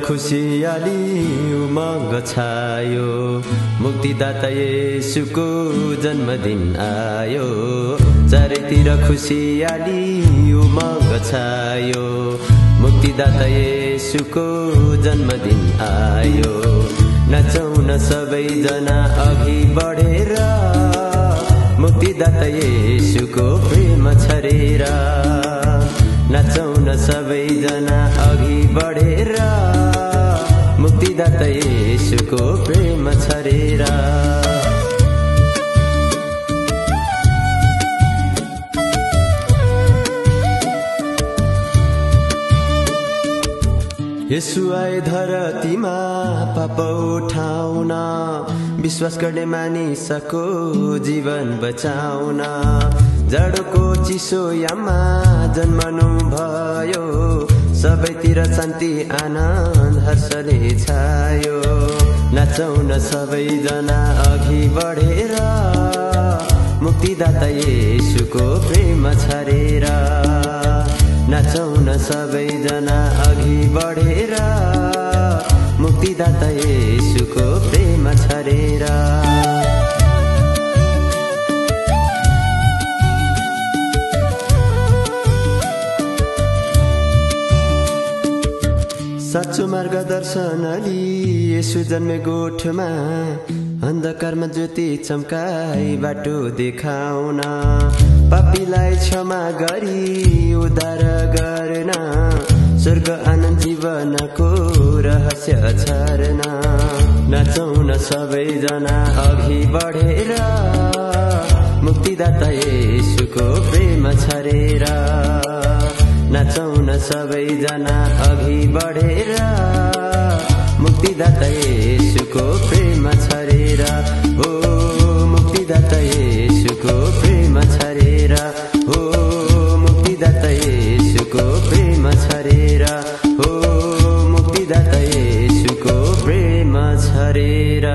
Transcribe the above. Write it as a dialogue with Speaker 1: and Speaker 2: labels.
Speaker 1: खुसियाली उमङ्ग छायो, मुक्तिदाता येशूको जन्मदिन आयो। चारैतिर खुसियाली उमङ्ग छायो, मुक्तिदाता येशूको जन्मदिन आयो। नाचौँ न सबैजना अघि बढेर, मुक्तिदाता येशूको प्रेम छरेर। नाचौँ न सबैजना अघि बढेर, मुक्तिदाता येशूको प्रेम छरेर। येशू आए धरतीमा पाप उठाउन, विश्वास गर्ने मानिसको जीवन बचाउन। जाडोको चिसो याममा जन्मनु भयो, सबैतिर शान्ति आनन्द हर्षले छायो। नाचौँ न सबैजना अघि बढेर, मुक्तिदाता येशूको प्रेम छरेर। नाचौँ न सबैजना अघि बढेर, मुक्तिदाता येशूको प्रेम छरेर। साँचो मार्गदर्शनली येशू जन्मे गोठमा, अन्धकारमा ज्योति चम्काई बाटो देखाउन। पापीलाई क्षमा गरी उद्धार गर्न, स्वर्ग आनन्द जीवनको रहस्य छर्न। नाचौँ न सबैजना अघि बढेर, मुक्तिदाता येशूको प्रेम छरेर। नाचौँ न सबैजना अघि बढेर, मुक्तिदाता येशूको प्रेम छरेर। हो मुक्तिदाता येशूको प्रेम छरेर, हो मुक्तिदाता येशूको प्रेम छरेर, हो मुक्तिदाता येशूको प्रेम छरेर।